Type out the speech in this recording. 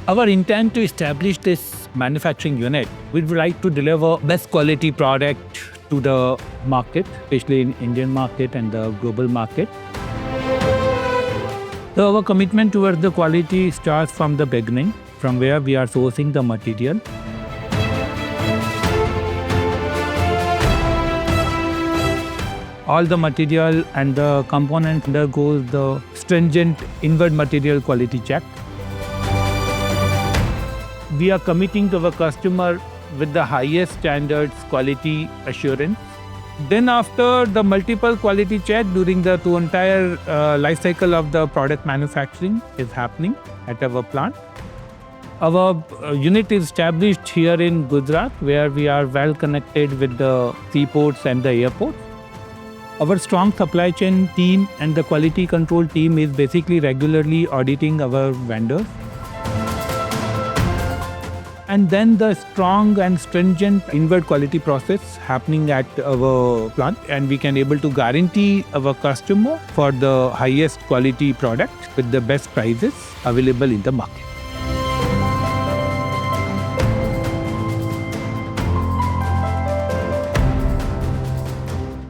Our intent to establish this manufacturing unit, we would like to deliver best quality product to the market, especially in Indian market and the global market. So our commitment towards the quality starts from the beginning, from where we are sourcing the material. All the material and the component undergoes the stringent inward material quality check. We are committing to our customer with the highest standards quality assurance. Then after the multiple quality check during the entire life cycle of the product manufacturing is happening at our plant. Our unit is established here in Gujarat, where we are well connected with the seaports and the airports. Our strong supply chain team and the quality control team is basically regularly auditing our vendors. And then the strong and stringent inward quality process happening at our plant, and we can able to guarantee our customer for the highest quality product with the best prices available in the market.